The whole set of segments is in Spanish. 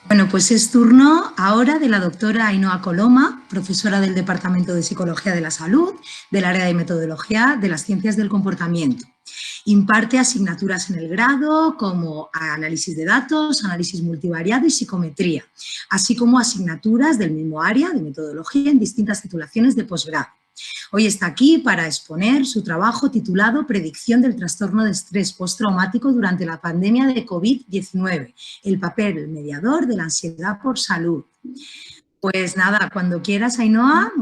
Bueno, pues es turno ahora de la doctora Ainhoa Coloma, profesora del Departamento de Psicología de la Salud, del área de Metodología de las Ciencias del Comportamiento. Imparte asignaturas en el grado como análisis de datos, análisis multivariado y psicometría, así como asignaturas del mismo área de metodología en distintas titulaciones de posgrado. Hoy está aquí para exponer su trabajo titulado Predicción del trastorno de estrés postraumático durante la pandemia de COVID-19, el papel mediador de la ansiedad por salud. Pues nada, cuando quieras, Ainhoa,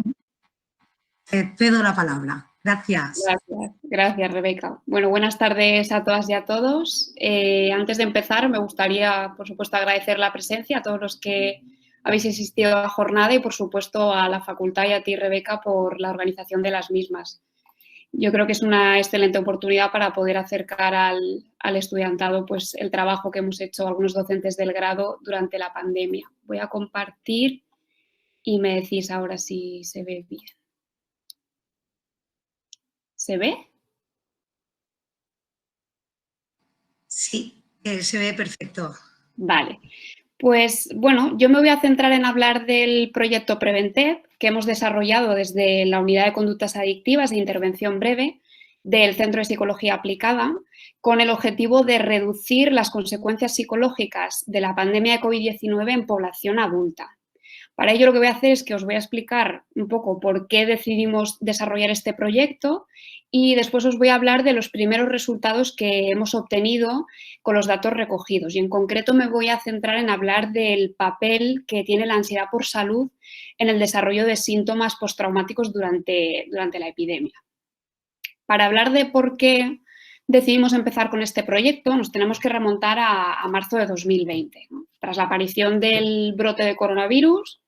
te cedo la palabra. Gracias. Gracias, Rebeca. Bueno, buenas tardes a todas y a todos. Antes de empezar, me gustaría, por supuesto, agradecer la presencia a todos los que habéis asistido a la jornada y, por supuesto, a la facultad y a ti, Rebeca, por la organización de las mismas. Yo creo que es una excelente oportunidad para poder acercar al estudiantado pues, el trabajo que hemos hecho algunos docentes del grado durante la pandemia. Voy a compartir y me decís ahora si se ve bien. ¿Se ve? Sí, se ve perfecto. Vale. Pues bueno, yo me voy a centrar en hablar del proyecto Preventep que hemos desarrollado desde la Unidad de Conductas Adictivas de Intervención Breve del Centro de Psicología Aplicada, con el objetivo de reducir las consecuencias psicológicas de la pandemia de COVID-19 en población adulta. Para ello lo que voy a hacer es que os voy a explicar un poco por qué decidimos desarrollar este proyecto y después os voy a hablar de los primeros resultados que hemos obtenido con los datos recogidos. Y en concreto me voy a centrar en hablar del papel que tiene la ansiedad por salud en el desarrollo de síntomas postraumáticos durante la epidemia. Para hablar de por qué decidimos empezar con este proyecto, nos tenemos que remontar a marzo de 2020. ¿No? Tras la aparición del brote de coronavirus,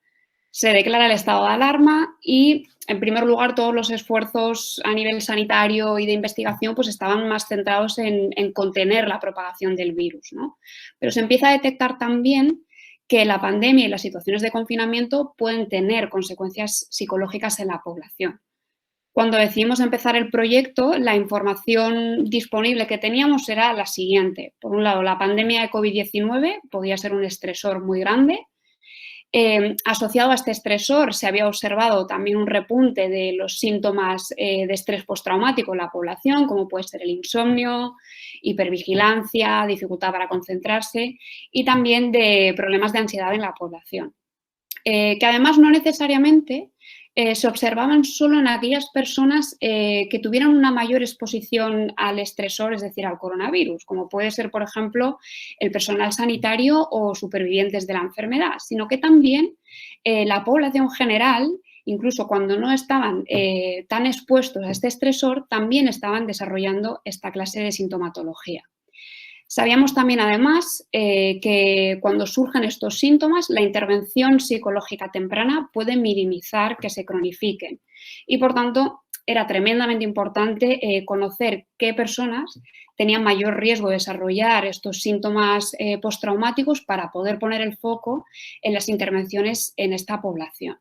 se declara el estado de alarma y, en primer lugar, todos los esfuerzos a nivel sanitario y de investigación pues, estaban más centrados en contener la propagación del virus, ¿no? Pero se empieza a detectar también que la pandemia y las situaciones de confinamiento pueden tener consecuencias psicológicas en la población. Cuando decidimos empezar el proyecto, la información disponible que teníamos era la siguiente. Por un lado, la pandemia de COVID-19 podía ser un estresor muy grande. Asociado a este estresor se había observado también un repunte de los síntomas de estrés postraumático en la población, como puede ser el insomnio, hipervigilancia, dificultad para concentrarse y también de problemas de ansiedad en la población. Que además no necesariamente se observaban solo en aquellas personas que tuvieran una mayor exposición al estresor, es decir, al coronavirus, como puede ser, por ejemplo, el personal sanitario o supervivientes de la enfermedad, sino que también la población general, incluso cuando no estaban tan expuestos a este estresor, también estaban desarrollando esta clase de sintomatología. Sabíamos también, además, que cuando surgen estos síntomas, la intervención psicológica temprana puede minimizar que se cronifiquen y, por tanto, era tremendamente importante conocer qué personas tenían mayor riesgo de desarrollar estos síntomas postraumáticos para poder poner el foco en las intervenciones en esta población.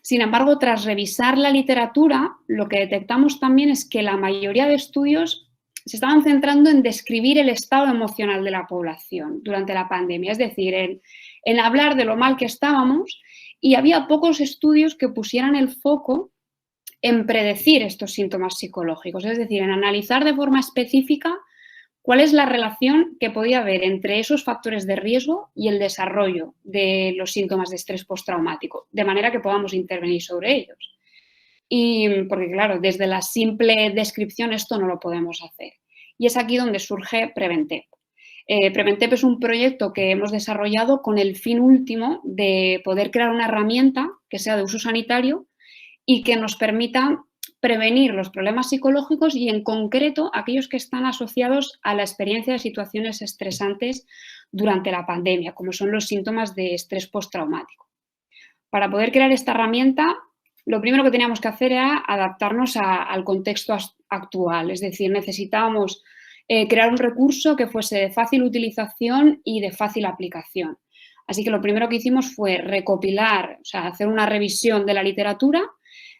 Sin embargo, tras revisar la literatura, lo que detectamos también es que la mayoría de estudios se estaban centrando en describir el estado emocional de la población durante la pandemia, es decir, en hablar de lo mal que estábamos, y había pocos estudios que pusieran el foco en predecir estos síntomas psicológicos, es decir, en analizar de forma específica cuál es la relación que podía haber entre esos factores de riesgo y el desarrollo de los síntomas de estrés postraumático, de manera que podamos intervenir sobre ellos. Y porque, claro, desde la simple descripción esto no lo podemos hacer. Y es aquí donde surge Preventep. Preventep es un proyecto que hemos desarrollado con el fin último de poder crear una herramienta que sea de uso sanitario y que nos permita prevenir los problemas psicológicos y, en concreto, aquellos que están asociados a la experiencia de situaciones estresantes durante la pandemia, como son los síntomas de estrés postraumático. Para poder crear esta herramienta, lo primero que teníamos que hacer era adaptarnos al contexto actual, es decir, necesitábamos crear un recurso que fuese de fácil utilización y de fácil aplicación. Así que lo primero que hicimos fue recopilar, o sea, hacer una revisión de la literatura,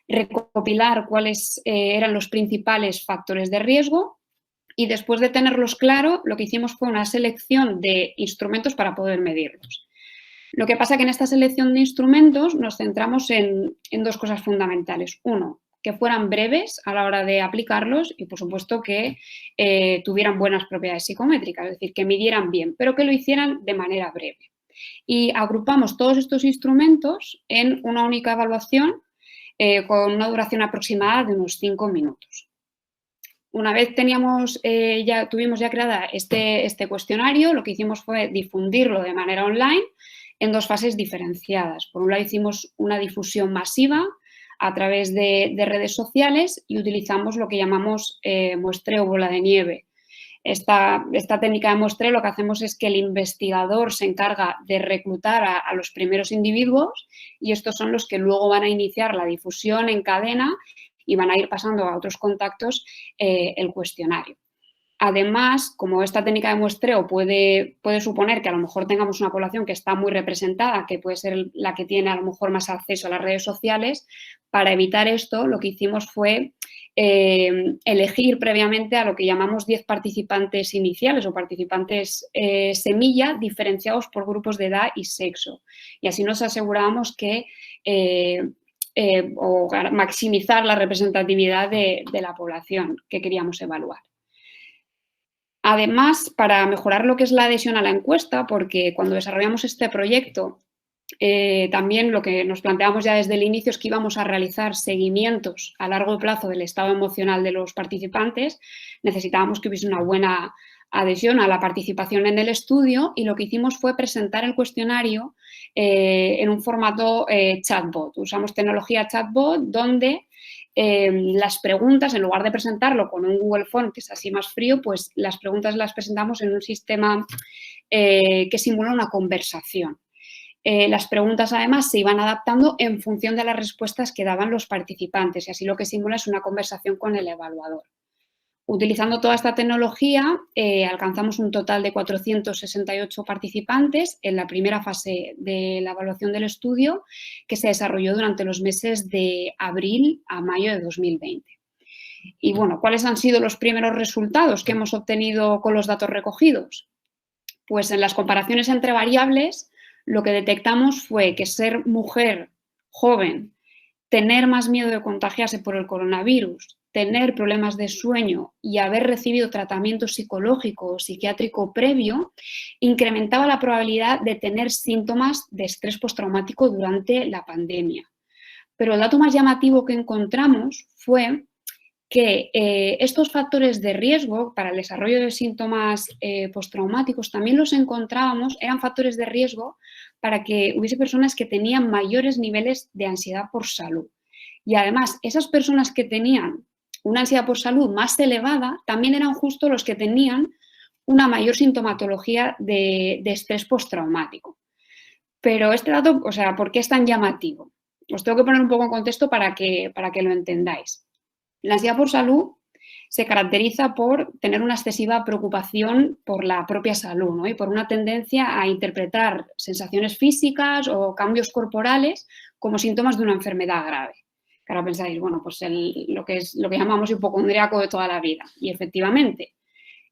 recopilar cuáles eran los principales factores de riesgo Y después de tenerlos claro, lo que hicimos fue una selección de instrumentos para poder medirlos. Lo que pasa que en esta selección de instrumentos nos centramos en dos cosas fundamentales. Uno, que fueran breves a la hora de aplicarlos y, por supuesto, que tuvieran buenas propiedades psicométricas, es decir, que midieran bien, pero que lo hicieran de manera breve. Y agrupamos todos estos instrumentos en una única evaluación con una duración aproximada de unos 5 minutos. Una vez tuvimos ya creada este cuestionario, lo que hicimos fue difundirlo de manera online en 2 fases diferenciadas. Por un lado, hicimos una difusión masiva a través de redes sociales y utilizamos lo que llamamos muestreo bola de nieve. Esta técnica de muestreo, lo que hacemos es que el investigador se encarga de reclutar a los primeros individuos y estos son los que luego van a iniciar la difusión en cadena y van a ir pasando a otros contactos el cuestionario. Además, como esta técnica de muestreo puede suponer que a lo mejor tengamos una población que está muy representada, que puede ser la que tiene a lo mejor más acceso a las redes sociales, para evitar esto lo que hicimos fue elegir previamente a lo que llamamos 10 participantes iniciales o participantes semilla diferenciados por grupos de edad y sexo. Y así nos asegurábamos que o maximizar la representatividad de la población que queríamos evaluar. Además, para mejorar lo que es la adhesión a la encuesta, porque cuando desarrollamos este proyecto, también lo que nos planteamos ya desde el inicio es que íbamos a realizar seguimientos a largo plazo del estado emocional de los participantes, necesitábamos que hubiese una buena adhesión a la participación en el estudio y lo que hicimos fue presentar el cuestionario en un formato chatbot. Usamos tecnología chatbot donde las preguntas, en lugar de presentarlo con un Google Form, que es así más frío, pues las preguntas las presentamos en un sistema que simula una conversación. Las preguntas, además, se iban adaptando en función de las respuestas que daban los participantes y así lo que simula es una conversación con el evaluador. Utilizando toda esta tecnología, alcanzamos un total de 468 participantes en la primera fase de la evaluación del estudio, que se desarrolló durante los meses de abril a mayo de 2020. Y bueno, ¿cuáles han sido los primeros resultados que hemos obtenido con los datos recogidos? Pues en las comparaciones entre variables, lo que detectamos fue que ser mujer joven, tener más miedo de contagiarse por el coronavirus, tener problemas de sueño y haber recibido tratamiento psicológico o psiquiátrico previo, incrementaba la probabilidad de tener síntomas de estrés postraumático durante la pandemia. Pero el dato más llamativo que encontramos fue que estos factores de riesgo para el desarrollo de síntomas postraumáticos también los encontrábamos, eran factores de riesgo para que hubiese personas que tenían mayores niveles de ansiedad por salud. Y además, esas personas que tenían una ansiedad por salud más elevada también eran justo los que tenían una mayor sintomatología de estrés postraumático. Pero este dato, o sea, ¿por qué es tan llamativo? Os tengo que poner un poco en contexto para que lo entendáis. La ansiedad por salud se caracteriza por tener una excesiva preocupación por la propia salud, ¿no? Y por una tendencia a interpretar sensaciones físicas o cambios corporales como síntomas de una enfermedad grave. Que ahora pensáis, bueno, pues lo que llamamos hipocondríaco de toda la vida. Y efectivamente,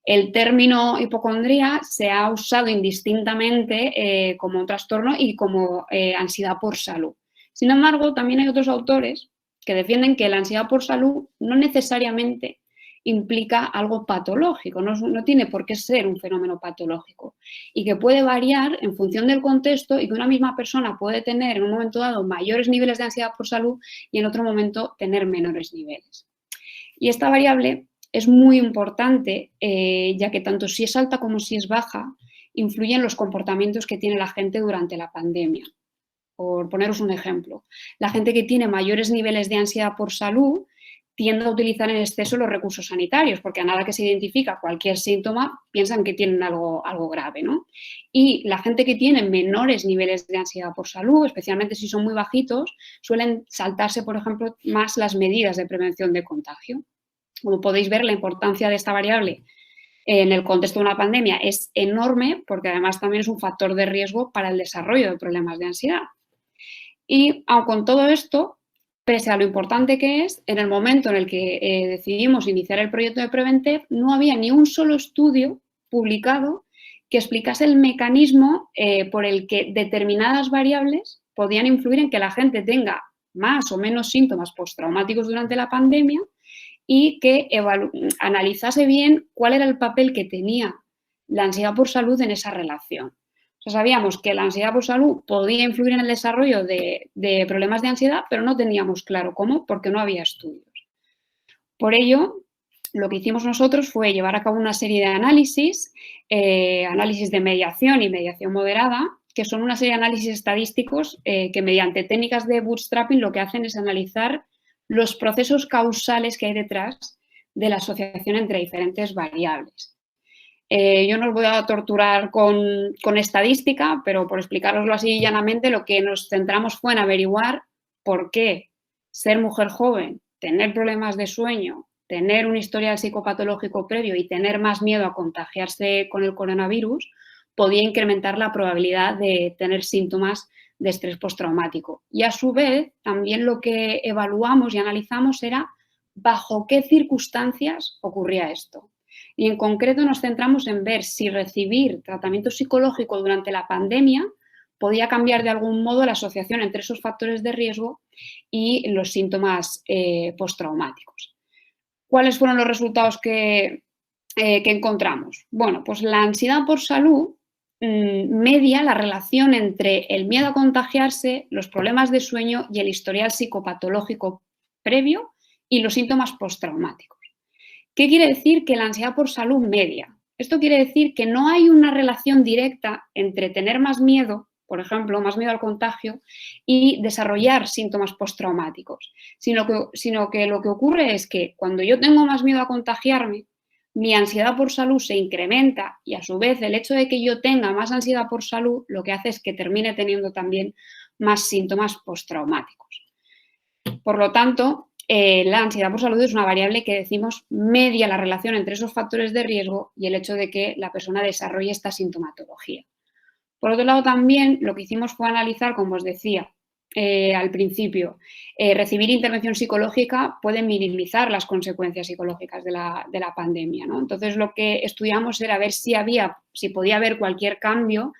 el término hipocondría se ha usado indistintamente como un trastorno y como ansiedad por salud. Sin embargo, también hay otros autores que defienden que la ansiedad por salud no necesariamente implica algo patológico, no tiene por qué ser un fenómeno patológico y que puede variar en función del contexto y que una misma persona puede tener en un momento dado mayores niveles de ansiedad por salud y en otro momento tener menores niveles. Y esta variable es muy importante ya que tanto si es alta como si es baja influye en los comportamientos que tiene la gente durante la pandemia. Por poneros un ejemplo, la gente que tiene mayores niveles de ansiedad por salud tiende a utilizar en exceso los recursos sanitarios, porque a nada que se identifica cualquier síntoma, piensan que tienen algo grave, ¿no? Y la gente que tiene menores niveles de ansiedad por salud, especialmente si son muy bajitos, suelen saltarse, por ejemplo, más las medidas de prevención de contagio. Como podéis ver, la importancia de esta variable en el contexto de una pandemia es enorme, porque además también es un factor de riesgo para el desarrollo de problemas de ansiedad. Y aun con todo esto, pese a lo importante que es, en el momento en el que decidimos iniciar el proyecto de Preventep, no había ni un solo estudio publicado que explicase el mecanismo por el que determinadas variables podían influir en que la gente tenga más o menos síntomas postraumáticos durante la pandemia y que analizase bien cuál era el papel que tenía la ansiedad por salud en esa relación. O sea, sabíamos que la ansiedad por salud podía influir en el desarrollo de problemas de ansiedad, pero no teníamos claro cómo, porque no había estudios. Por ello, lo que hicimos nosotros fue llevar a cabo una serie de análisis, análisis de mediación y mediación moderada, que son una serie de análisis estadísticos que mediante técnicas de bootstrapping lo que hacen es analizar los procesos causales que hay detrás de la asociación entre diferentes variables. Yo no os voy a torturar con estadística, pero por explicaroslo así llanamente, lo que nos centramos fue en averiguar por qué ser mujer joven, tener problemas de sueño, tener un historial psicopatológico previo y tener más miedo a contagiarse con el coronavirus podía incrementar la probabilidad de tener síntomas de estrés postraumático. Y a su vez, también lo que evaluamos y analizamos era bajo qué circunstancias ocurría esto. Y en concreto nos centramos en ver si recibir tratamiento psicológico durante la pandemia podía cambiar de algún modo la asociación entre esos factores de riesgo y los síntomas postraumáticos. ¿Cuáles fueron los resultados que encontramos? Bueno, pues la ansiedad por salud media la relación entre el miedo a contagiarse, los problemas de sueño y el historial psicopatológico previo y los síntomas postraumáticos. ¿Qué quiere decir que la ansiedad por salud media? Esto quiere decir que no hay una relación directa entre tener más miedo, por ejemplo, más miedo al contagio, y desarrollar síntomas postraumáticos, sino que lo que ocurre es que cuando yo tengo más miedo a contagiarme, mi ansiedad por salud se incrementa y a su vez el hecho de que yo tenga más ansiedad por salud lo que hace es que termine teniendo también más síntomas postraumáticos. Por lo tanto, la ansiedad por salud es una variable que decimos media la relación entre esos factores de riesgo y el hecho de que la persona desarrolle esta sintomatología. Por otro lado, también lo que hicimos fue analizar, como os decía al principio, recibir intervención psicológica puede minimizar las consecuencias psicológicas de la pandemia, ¿no? Entonces, lo que estudiamos era ver si podía haber cualquier cambio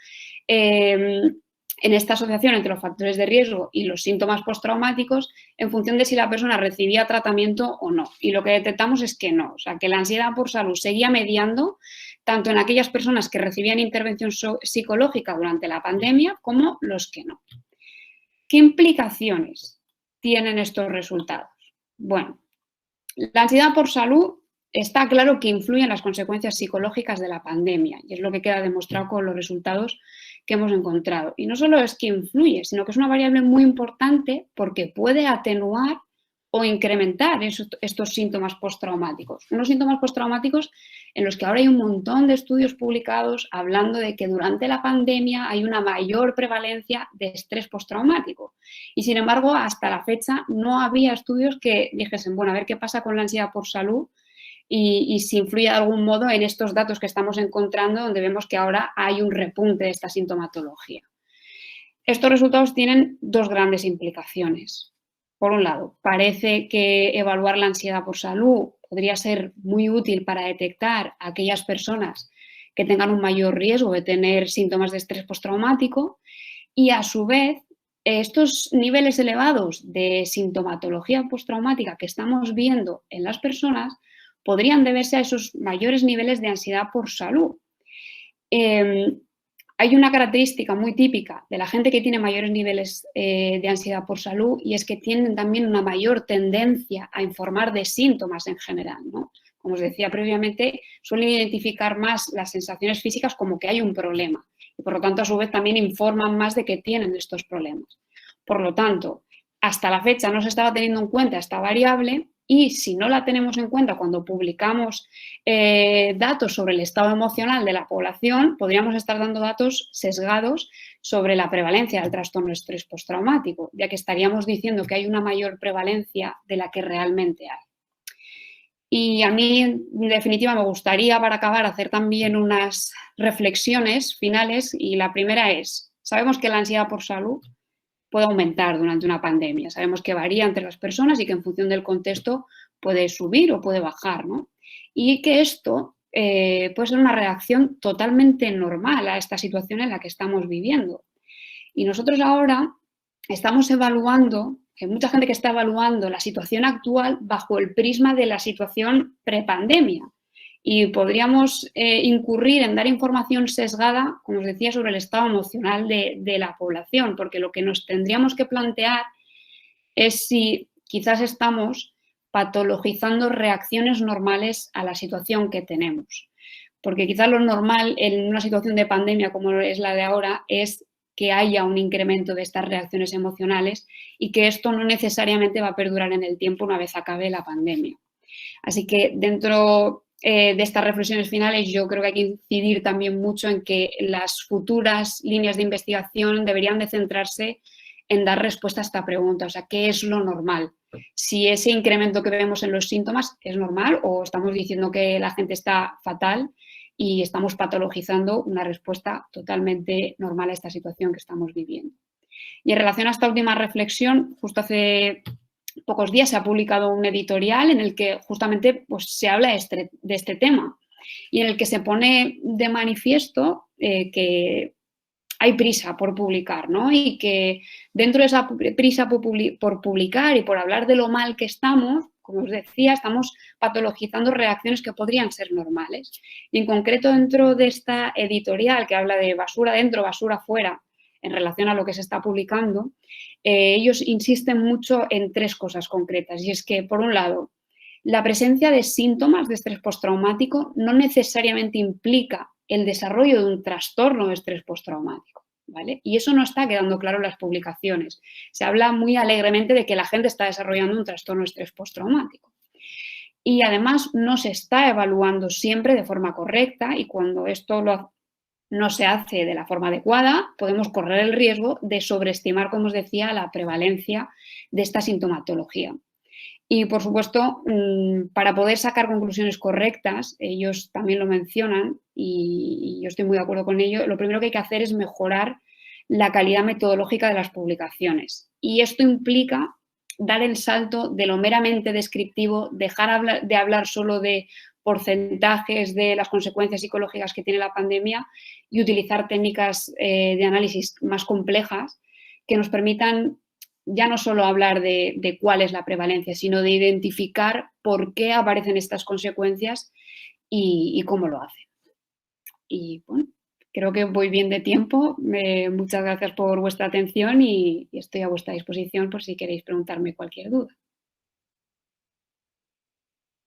en esta asociación entre los factores de riesgo y los síntomas postraumáticos en función de si la persona recibía tratamiento o no. Y lo que detectamos es que no, o sea, que la ansiedad por salud seguía mediando tanto en aquellas personas que recibían intervención psicológica durante la pandemia como los que no. ¿Qué implicaciones tienen estos resultados? Bueno, la ansiedad por salud está claro que influye en las consecuencias psicológicas de la pandemia y es lo que queda demostrado con los resultados que hemos encontrado. Y no solo es que influye, sino que es una variable muy importante porque puede atenuar o incrementar estos síntomas postraumáticos. Unos síntomas postraumáticos en los que ahora hay un montón de estudios publicados hablando de que durante la pandemia hay una mayor prevalencia de estrés postraumático. Y sin embargo, hasta la fecha no había estudios que dijesen, bueno, a ver qué pasa con la ansiedad por salud y si influye de algún modo en estos datos que estamos encontrando, donde vemos que ahora hay un repunte de esta sintomatología. Estos resultados tienen dos grandes implicaciones. Por un lado, parece que evaluar la ansiedad por salud podría ser muy útil para detectar a aquellas personas que tengan un mayor riesgo de tener síntomas de estrés postraumático y, a su vez, estos niveles elevados de sintomatología postraumática que estamos viendo en las personas podrían deberse a esos mayores niveles de ansiedad por salud. Hay una característica muy típica de la gente que tiene mayores niveles de ansiedad por salud y es que tienen también una mayor tendencia a informar de síntomas en general, ¿no? Como os decía previamente, suelen identificar más las sensaciones físicas como que hay un problema y por lo tanto a su vez también informan más de que tienen estos problemas. Por lo tanto, hasta la fecha no se estaba teniendo en cuenta esta variable y si no la tenemos en cuenta cuando publicamos datos sobre el estado emocional de la población, podríamos estar dando datos sesgados sobre la prevalencia del trastorno de estrés postraumático, ya que estaríamos diciendo que hay una mayor prevalencia de la que realmente hay. Y a mí, en definitiva, me gustaría, para acabar, hacer también unas reflexiones finales y la primera es, sabemos que la ansiedad por salud puede aumentar durante una pandemia. Sabemos que varía entre las personas y que en función del contexto puede subir o puede bajar, ¿no? Y que esto puede ser una reacción totalmente normal a esta situación en la que estamos viviendo. Y nosotros ahora estamos evaluando, hay mucha gente que está evaluando la situación actual bajo el prisma de la situación prepandemia. Y podríamos incurrir en dar información sesgada, como os decía, sobre el estado emocional de la población, porque lo que nos tendríamos que plantear es si quizás estamos patologizando reacciones normales a la situación que tenemos. Porque quizás lo normal en una situación de pandemia como es la de ahora es que haya un incremento de estas reacciones emocionales y que esto no necesariamente va a perdurar en el tiempo una vez acabe la pandemia. Así que dentro de estas reflexiones finales yo creo que hay que incidir también mucho en que las futuras líneas de investigación deberían de centrarse en dar respuesta a esta pregunta, o sea, ¿qué es lo normal? Si ese incremento que vemos en los síntomas es normal o estamos diciendo que la gente está fatal y estamos patologizando una respuesta totalmente normal a esta situación que estamos viviendo. Y en relación a esta última reflexión, justo hace pocos días se ha publicado un editorial en el que justamente pues, se habla de este tema y en el que se pone de manifiesto que hay prisa por publicar, ¿no? Y que dentro de esa prisa por publicar y por hablar de lo mal que estamos, como os decía, estamos patologizando reacciones que podrían ser normales. Y en concreto dentro de esta editorial que habla de basura dentro, basura fuera, en relación a lo que se está publicando, ellos insisten mucho en tres cosas concretas. Y es que, por un lado, la presencia de síntomas de estrés postraumático no necesariamente implica el desarrollo de un trastorno de estrés postraumático, ¿vale? Y eso no está quedando claro en las publicaciones. Se habla muy alegremente de que la gente está desarrollando un trastorno de estrés postraumático. Y además no se está evaluando siempre de forma correcta y cuando esto no se hace de la forma adecuada, podemos correr el riesgo de sobreestimar, como os decía, la prevalencia de esta sintomatología. Y, por supuesto, para poder sacar conclusiones correctas, ellos también lo mencionan y yo estoy muy de acuerdo con ello, lo primero que hay que hacer es mejorar la calidad metodológica de las publicaciones. Y esto implica dar el salto de lo meramente descriptivo, dejar de hablar solo de porcentajes de las consecuencias psicológicas que tiene la pandemia y utilizar técnicas de análisis más complejas que nos permitan ya no solo hablar de cuál es la prevalencia, sino de identificar por qué aparecen estas consecuencias y cómo lo hacen. Y bueno, creo que voy bien de tiempo. Muchas gracias por vuestra atención y estoy a vuestra disposición por si queréis preguntarme cualquier duda.